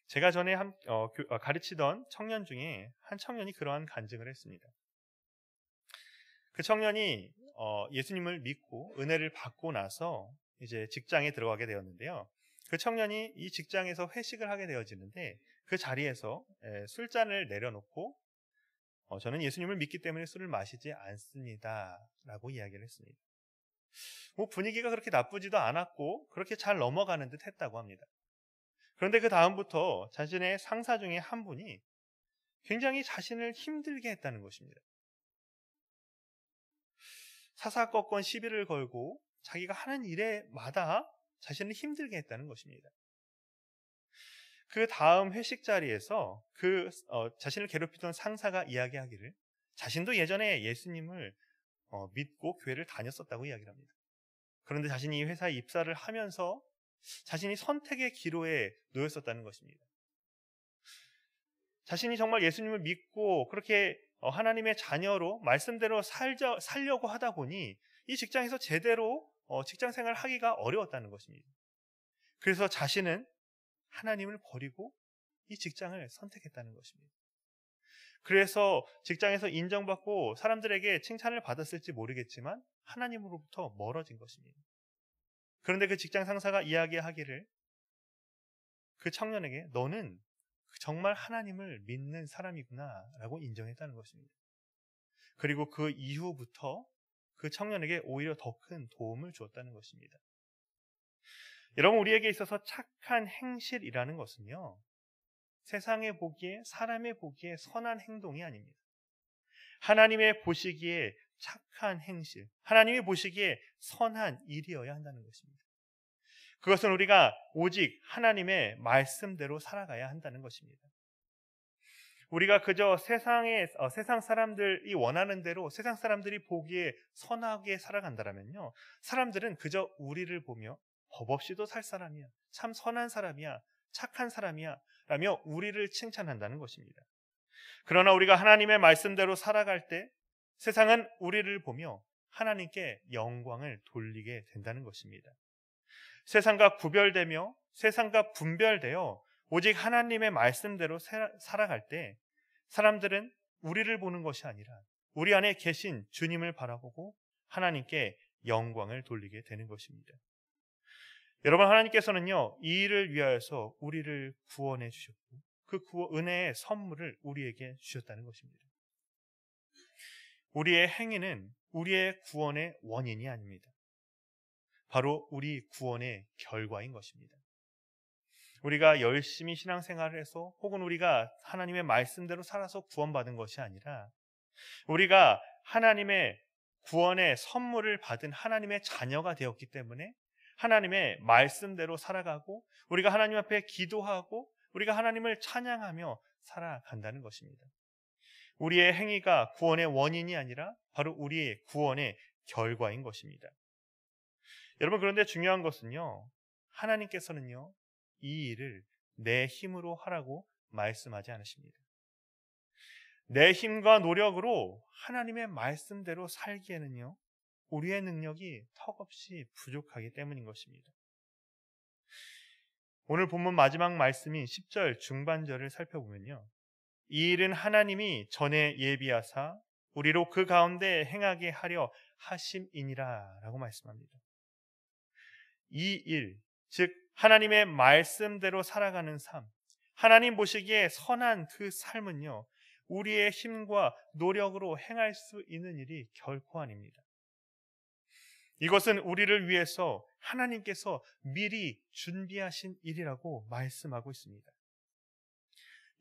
제가 전에 가르치던 청년 중에 한 청년이 그러한 간증을 했습니다. 그 청년이 예수님을 믿고 은혜를 받고 나서 이제 직장에 들어가게 되었는데요. 그 청년이 이 직장에서 회식을 하게 되어지는데 그 자리에서 술잔을 내려놓고 저는 예수님을 믿기 때문에 술을 마시지 않습니다 라고 이야기를 했습니다. 분위기가 그렇게 나쁘지도 않았고 그렇게 잘 넘어가는 듯 했다고 합니다. 그런데 그 다음부터 자신의 상사 중에 한 분이 굉장히 자신을 힘들게 했다는 것입니다. 사사건건 시비를 걸고 자기가 하는 일에마다 자신을 힘들게 했다는 것입니다. 그 다음 회식 자리에서 자신을 괴롭히던 상사가 이야기하기를 자신도 예전에 예수님을 믿고 교회를 다녔었다고 이야기를 합니다. 그런데 자신이 이 회사에 입사를 하면서 자신이 선택의 기로에 놓였었다는 것입니다. 자신이 정말 예수님을 믿고 그렇게 하나님의 자녀로 말씀대로 살려고 하다 보니 이 직장에서 제대로 직장 생활을 하기가 어려웠다는 것입니다. 그래서 자신은 하나님을 버리고 이 직장을 선택했다는 것입니다. 그래서 직장에서 인정받고 사람들에게 칭찬을 받았을지 모르겠지만 하나님으로부터 멀어진 것입니다. 그런데 그 직장 상사가 이야기하기를 그 청년에게 너는 정말 하나님을 믿는 사람이구나 라고 인정했다는 것입니다. 그리고 그 이후부터 그 청년에게 오히려 더 큰 도움을 주었다는 것입니다. 여러분, 우리에게 있어서 착한 행실이라는 것은요, 세상에 보기에, 사람의 보기에 선한 행동이 아닙니다. 하나님의 보시기에 착한 행실, 하나님이 보시기에 선한 일이어야 한다는 것입니다. 그것은 우리가 오직 하나님의 말씀대로 살아가야 한다는 것입니다. 우리가 그저 세상 사람들이 원하는 대로 세상 사람들이 보기에 선하게 살아간다면요, 사람들은 그저 우리를 보며 법 없이도 살 사람이야, 참 선한 사람이야, 착한 사람이야 라며 우리를 칭찬한다는 것입니다. 그러나 우리가 하나님의 말씀대로 살아갈 때 세상은 우리를 보며 하나님께 영광을 돌리게 된다는 것입니다. 세상과 구별되며 세상과 분별되어 오직 하나님의 말씀대로 살아갈 때 사람들은 우리를 보는 것이 아니라 우리 안에 계신 주님을 바라보고 하나님께 영광을 돌리게 되는 것입니다. 여러분, 하나님께서는요, 이 일을 위하여서 우리를 구원해 주셨고 그 은혜의 선물을 우리에게 주셨다는 것입니다. 우리의 행위는 우리의 구원의 원인이 아닙니다. 바로 우리 구원의 결과인 것입니다. 우리가 열심히 신앙생활을 해서 혹은 우리가 하나님의 말씀대로 살아서 구원받은 것이 아니라 우리가 하나님의 구원의 선물을 받은 하나님의 자녀가 되었기 때문에 하나님의 말씀대로 살아가고 우리가 하나님 앞에 기도하고 우리가 하나님을 찬양하며 살아간다는 것입니다. 우리의 행위가 구원의 원인이 아니라 바로 우리의 구원의 결과인 것입니다. 여러분, 그런데 중요한 것은요, 하나님께서는요, 이 일을 내 힘으로 하라고 말씀하지 않으십니다. 내 힘과 노력으로 하나님의 말씀대로 살기에는요, 우리의 능력이 턱없이 부족하기 때문인 것입니다. 오늘 본문 마지막 말씀인 10절 중반절을 살펴보면요, 이 일은 하나님이 전에 예비하사 우리로 그 가운데 행하게 하려 하심이니라 라고 말씀합니다. 이 일, 즉 하나님의 말씀대로 살아가는 삶, 하나님 보시기에 선한 그 삶은요, 우리의 힘과 노력으로 행할 수 있는 일이 결코 아닙니다. 이것은 우리를 위해서 하나님께서 미리 준비하신 일이라고 말씀하고 있습니다.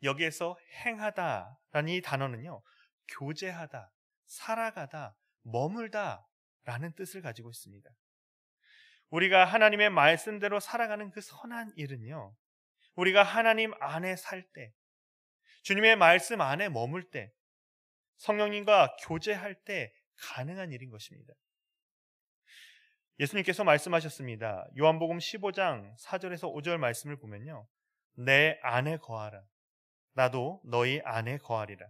여기에서 행하다라는 이 단어는요, 교제하다, 살아가다, 머물다 라는 뜻을 가지고 있습니다. 우리가 하나님의 말씀대로 살아가는 그 선한 일은요, 우리가 하나님 안에 살 때, 주님의 말씀 안에 머물 때, 성령님과 교제할 때 가능한 일인 것입니다. 예수님께서 말씀하셨습니다. 요한복음 15장 4절에서 5절 말씀을 보면요, 내 안에 거하라. 나도 너희 안에 거하리라.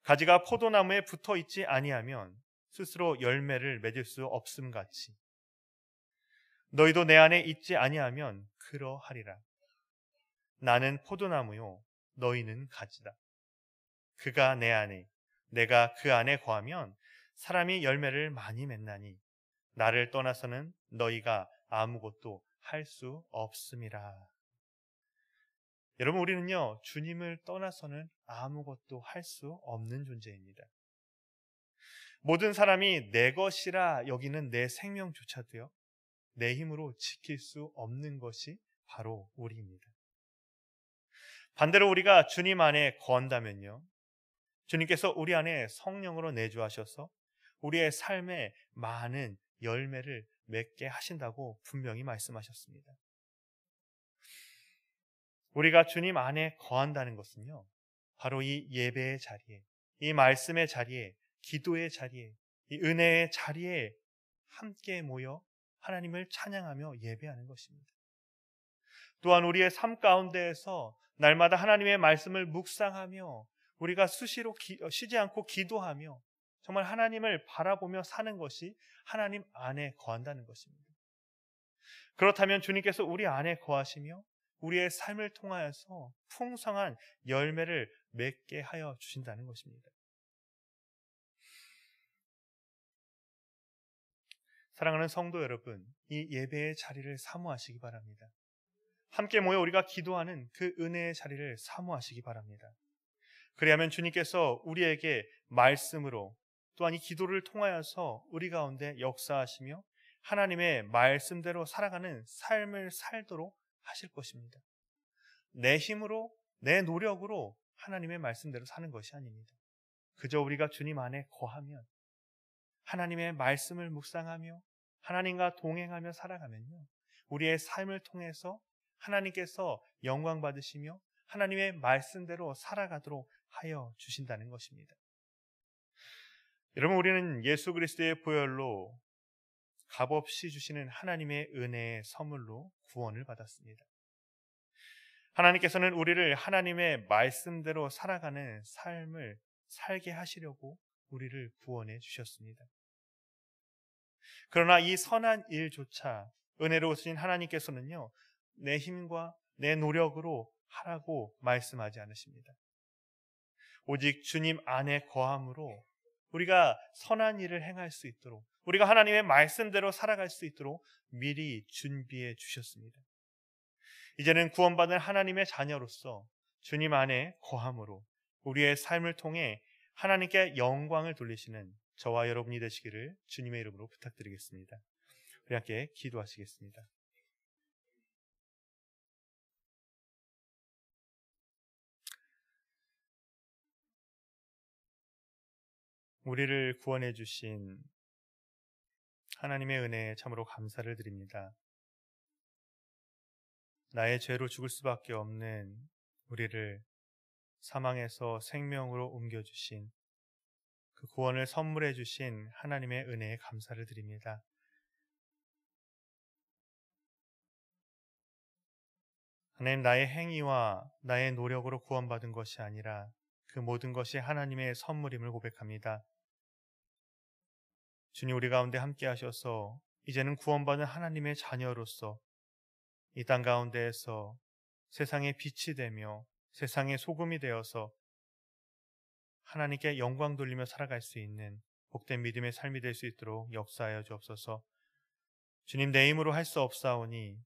가지가 포도나무에 붙어 있지 아니하면 스스로 열매를 맺을 수 없음 같이 너희도 내 안에 있지 아니하면 그러하리라. 나는 포도나무요 너희는 가지다. 그가 내 안에 내가 그 안에 거하면 사람이 열매를 많이 맺나니 나를 떠나서는 너희가 아무것도 할 수 없음이라. 여러분, 우리는요, 주님을 떠나서는 아무것도 할 수 없는 존재입니다. 모든 사람이 내 것이라 여기는 내 생명조차도요, 내 힘으로 지킬 수 없는 것이 바로 우리입니다. 반대로 우리가 주님 안에 거한다면요, 주님께서 우리 안에 성령으로 내주하셔서 우리의 삶에 많은 열매를 맺게 하신다고 분명히 말씀하셨습니다. 우리가 주님 안에 거한다는 것은요, 바로 이 예배의 자리에, 이 말씀의 자리에, 기도의 자리에, 이 은혜의 자리에 함께 모여 하나님을 찬양하며 예배하는 것입니다. 또한 우리의 삶 가운데에서 날마다 하나님의 말씀을 묵상하며 우리가 수시로 쉬지 않고 기도하며 정말 하나님을 바라보며 사는 것이 하나님 안에 거한다는 것입니다. 그렇다면 주님께서 우리 안에 거하시며 우리의 삶을 통하여서 풍성한 열매를 맺게 하여 주신다는 것입니다. 사랑하는 성도 여러분, 이 예배의 자리를 사모하시기 바랍니다. 함께 모여 우리가 기도하는 그 은혜의 자리를 사모하시기 바랍니다. 그리하면 주님께서 우리에게 말씀으로 또한 이 기도를 통하여서 우리 가운데 역사하시며 하나님의 말씀대로 살아가는 삶을 살도록 하실 것입니다. 내 힘으로, 내 노력으로 하나님의 말씀대로 사는 것이 아닙니다. 그저 우리가 주님 안에 거하면, 하나님의 말씀을 묵상하며 하나님과 동행하며 살아가면요, 우리의 삶을 통해서 하나님께서 영광 받으시며 하나님의 말씀대로 살아가도록 하여 주신다는 것입니다. 여러분, 우리는 예수 그리스도의 보혈로 값없이 주시는 하나님의 은혜의 선물로 구원을 받았습니다. 하나님께서는 우리를 하나님의 말씀대로 살아가는 삶을 살게 하시려고 우리를 구원해 주셨습니다. 그러나 이 선한 일조차 은혜로우신 하나님께서는요, 내 힘과 내 노력으로 하라고 말씀하지 않으십니다. 오직 주님 안에 거함으로 우리가 선한 일을 행할 수 있도록, 우리가 하나님의 말씀대로 살아갈 수 있도록 미리 준비해 주셨습니다. 이제는 구원받은 하나님의 자녀로서 주님 안에 거함으로 우리의 삶을 통해 하나님께 영광을 돌리시는 저와 여러분이 되시기를 주님의 이름으로 부탁드리겠습니다. 우리 함께 기도하시겠습니다. 우리를 구원해 주신 하나님의 은혜에 참으로 감사를 드립니다. 나의 죄로 죽을 수밖에 없는 우리를 사망에서 생명으로 옮겨주신 그 구원을 선물해 주신 하나님의 은혜에 감사를 드립니다. 하나님, 나의 행위와 나의 노력으로 구원받은 것이 아니라 그 모든 것이 하나님의 선물임을 고백합니다. 주님, 우리 가운데 함께 하셔서 이제는 구원받은 하나님의 자녀로서 이 땅 가운데에서 세상의 빛이 되며 세상의 소금이 되어서 하나님께 영광 돌리며 살아갈 수 있는 복된 믿음의 삶이 될 수 있도록 역사하여 주옵소서. 주님, 내 힘으로 할 수 없사오니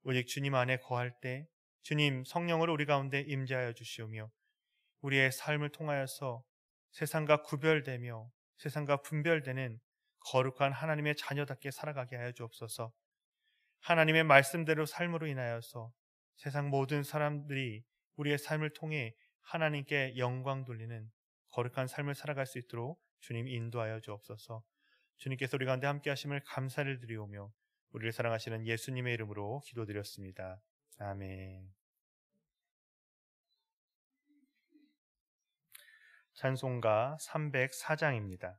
오직 주님 안에 거할 때 주님 성령으로 우리 가운데 임재하여 주시오며 우리의 삶을 통하여서 세상과 구별되며 세상과 분별되는 거룩한 하나님의 자녀답게 살아가게 하여 주옵소서. 하나님의 말씀대로 삶으로 인하여서 세상 모든 사람들이 우리의 삶을 통해 하나님께 영광 돌리는 거룩한 삶을 살아갈 수 있도록 주님 인도하여 주옵소서. 주님께서 우리 가운데 함께 하심을 감사를 드리오며 우리를 사랑하시는 예수님의 이름으로 기도드렸습니다. 아멘. 찬송가 304장입니다.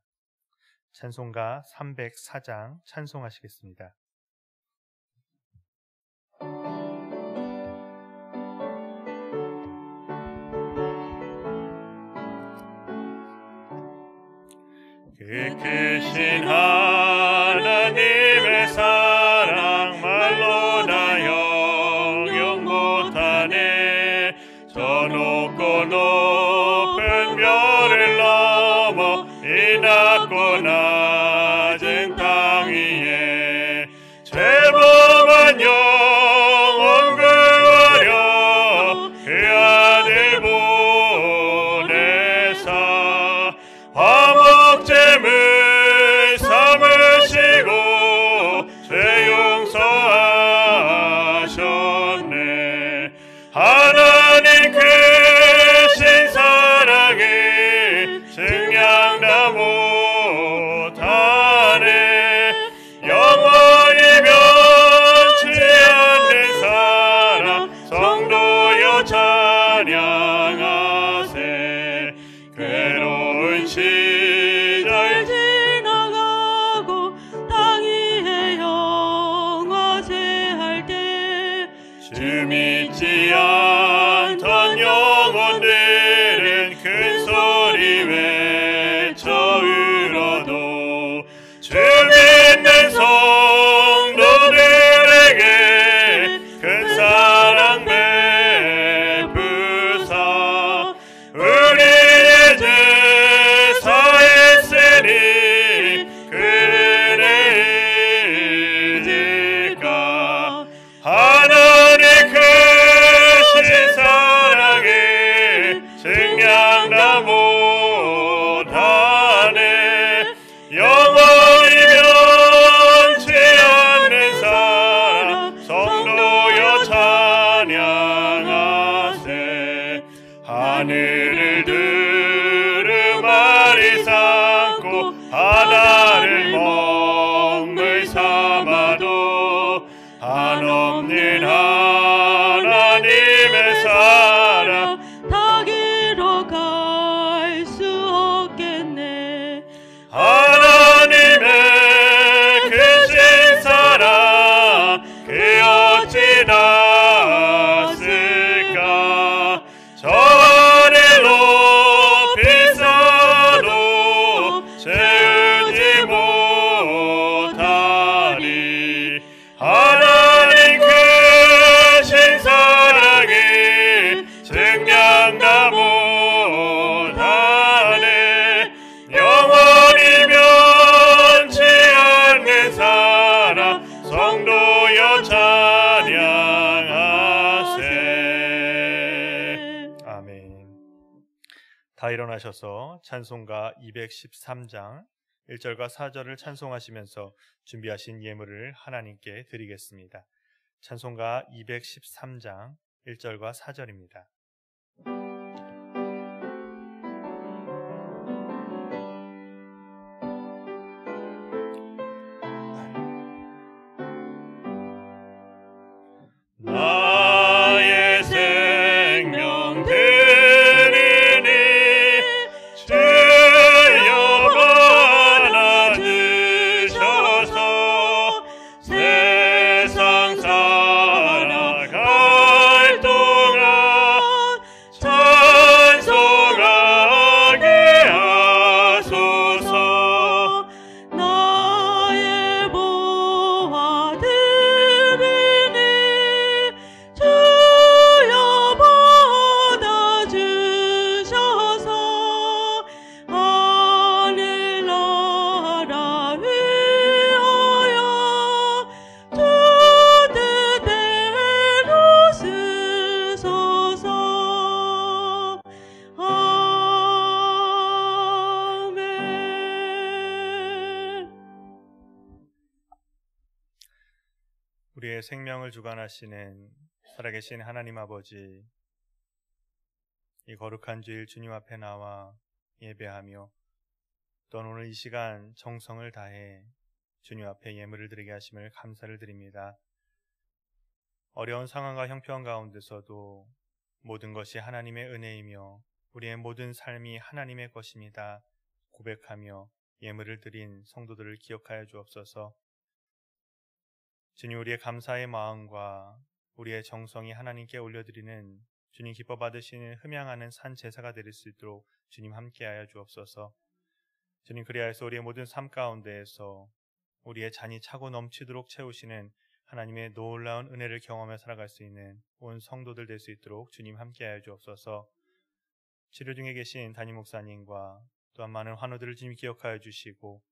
찬송가 304장 찬송하시겠습니다. 그 크신 하나님의 사랑 말로 다 영영 못하네. 저 높고 높은 별을 넘어 이 낮고 낮은 땅 위에 죄범한 영혼 구하려 그 아들 보내사 화목제물 삼으시고 죄 용서하셨네. 하나님 크신 사랑이 증량다 못하네. 영원히 변치 않는 사랑 성도여 찬양하세. 괴로운 시절 지나가고 땅 위에 영화제할 때 주 믿지 않던 영혼들은 큰 소리 외쳐 울어도 주 믿는 성도들에게 큰 사랑 베푸사 우리의 죄 사했으니 그네 의지가 하나님 크신 사랑이 증량다 못하네. 영원히 변치 않는 사랑 성도여 찬양하세. 하늘을 두루마리 삼고 바다를 먹물 삼아도 한없는 하나님의 사랑 다 길어 갈 수 없겠네. 하나님의 크신 사랑 그 어찌 닿았을까. 저 하늘 아멘. 다 일어나셔서 찬송가 213장 1절과 4절을 찬송하시면서 준비하신 예물을 하나님께 드리겠습니다. 찬송가 213장 1절과 4절입니다. 나의 생명 드리니 주여 받아주셔서 세상 살아갈 동안 찬송하게 하소서. 나의 보화 드리니 주여 받아주셔서 하늘나라 위하여 주 뜻대로 쓰소서. 아멘. 우리의 생명을 주관하시는 살아계신 하나님 아버지, 이 거룩한 주일 주님 앞에 나와 예배하며 또 오늘 이 시간 정성을 다해 주님 앞에 예물을 드리게 하심을 감사를 드립니다. 어려운 상황과 형편 가운데서도 모든 것이 하나님의 은혜이며 우리의 모든 삶이 하나님의 것입니다 고백하며 예물을 드린 성도들을 기억하여 주옵소서. 주님, 우리의 감사의 마음과 우리의 정성이 하나님께 올려드리는 주님 기뻐 받으시는 흠양하는 산 제사가 될 수 있도록 주님 함께하여 주옵소서. 주님, 그리하여서 우리의 모든 삶 가운데에서 우리의 잔이 차고 넘치도록 채우시는 하나님의 놀라운 은혜를 경험해 살아갈 수 있는 온 성도들 될 수 있도록 주님 함께하여 주옵소서. 치료 중에 계신 담임 목사님과 또한 많은 환우들을 주님 기억하여 주시고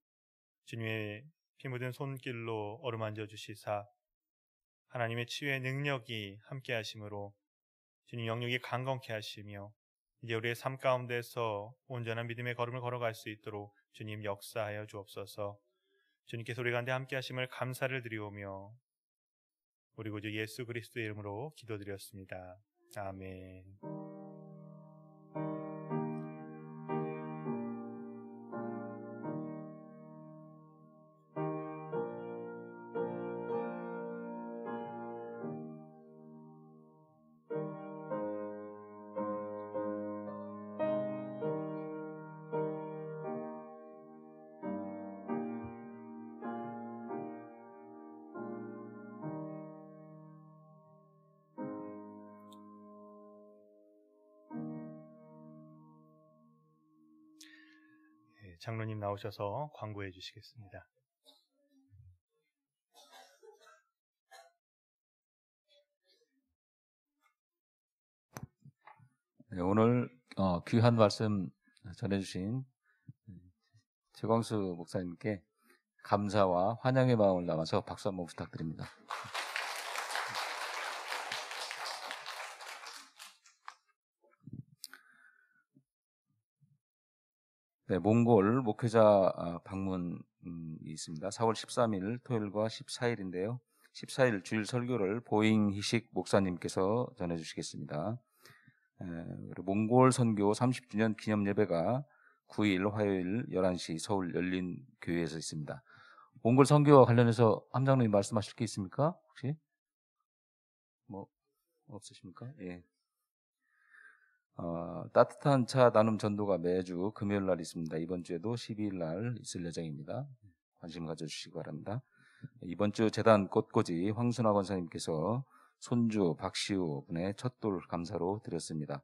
주님의 피 묻은 손길로 어루만져 주시사 하나님의 치유의 능력이 함께 하심으로 주님 영역이 강건케 하시며 이제 우리의 삶 가운데서 온전한 믿음의 걸음을 걸어갈 수 있도록 주님 역사하여 주옵소서. 주님께서 우리 가운데 함께 하심을 감사를 드리오며 우리 구주 예수 그리스도의 이름으로 기도드렸습니다. 아멘. 장로님 나오셔서 광고해 주시겠습니다. 네, 오늘 귀한 말씀 전해주신 최광수 목사님께 감사와 환영의 마음을 담아서 박수 한번 부탁드립니다. 네, 몽골 목회자 방문이 있습니다. 4월 13일 토요일과 14일인데요. 14일 주일 설교를 보잉 희식 목사님께서 전해주시겠습니다. 그리고 몽골 선교 30주년 기념 예배가 9일 화요일 11시 서울 열린교회에서 있습니다. 몽골 선교와 관련해서 함장로님 말씀하실 게 있습니까? 혹시? 뭐 없으십니까? 예. 따뜻한 차 나눔 전도가 매주 금요일 날 있습니다. 이번 주에도 12일 날 있을 예정입니다. 관심 가져주시기 바랍니다. 이번 주 재단 꽃꽂이 황순화 권사님께서 손주 박시우 분의 첫돌 감사로 드렸습니다.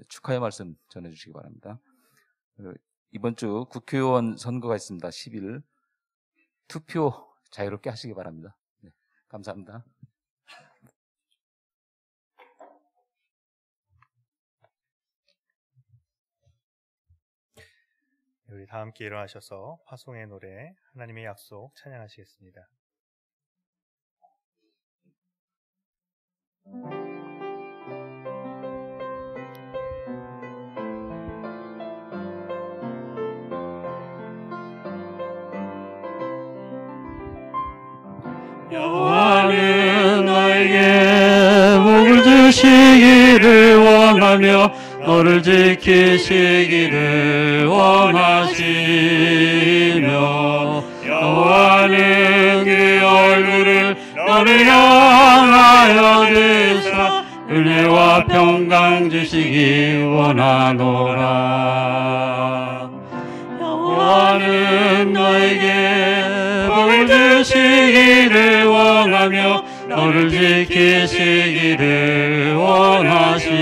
축하의 말씀 전해주시기 바랍니다. 이번 주 국회의원 선거가 있습니다. 10일 투표 자유롭게 하시기 바랍니다. 네, 감사합니다. 우리 다 함께 일어나셔서 화송의 노래 하나님의 약속 찬양하시겠습니다. 여호와는 너에게 복을 주시기를 원하며 너를 지키시기를 원하시며 여호와는 그 얼굴을 너를 향하여 드사 은혜와 평강 주시기 원하노라. 여호와는 너에게 복을 주시기를 원하며 너를 지키시기를 원하시며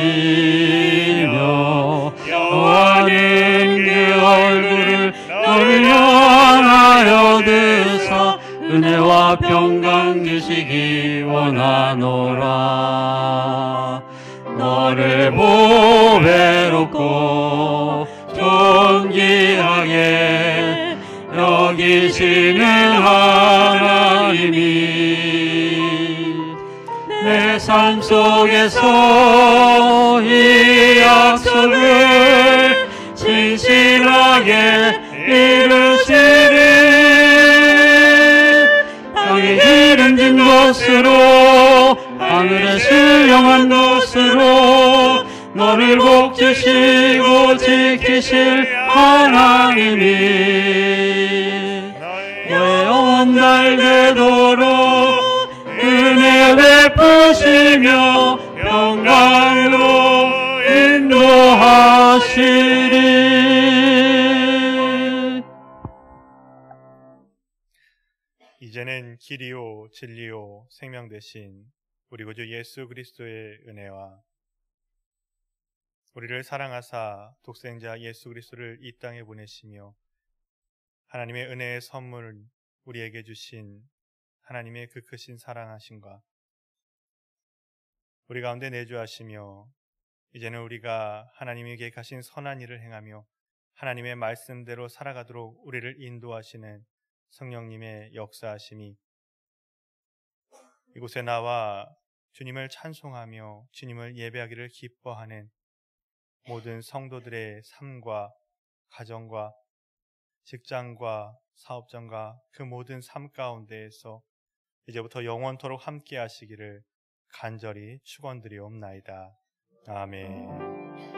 여호와는 그 얼굴을 너를 향하여 드사 은혜와 평강 주시기 원하노라. 너를 보배롭고 존귀하게 여기시는 하나님이 내 삶 속에서 이 약속을 진실하게 이루시리. 땅에 기름진 것으로 하늘에 신령한 것으로 너를 복주시고 지키실 하나님이 너의 영원 날 되도록 은혜 베푸시며 평강으로 인도하시리. 이제는 길이요 진리요 생명 되신 우리 구주 예수 그리스도의 은혜와 우리를 사랑하사 독생자 예수 그리스도를 이 땅에 보내시며 하나님의 은혜의 선물을 우리에게 주신 하나님의 그 크신 사랑하심과 우리 가운데 내주하시며 이제는 우리가 하나님이 계획하신 선한 일을 행하며 하나님의 말씀대로 살아가도록 우리를 인도하시는 성령님의 역사하심이 이곳에 나와 주님을 찬송하며 주님을 예배하기를 기뻐하는 모든 성도들의 삶과 가정과 직장과 사업장과 그 모든 삶 가운데에서 이제부터 영원토록 함께 하시기를 간절히 축원드리옵나이다. 아멘.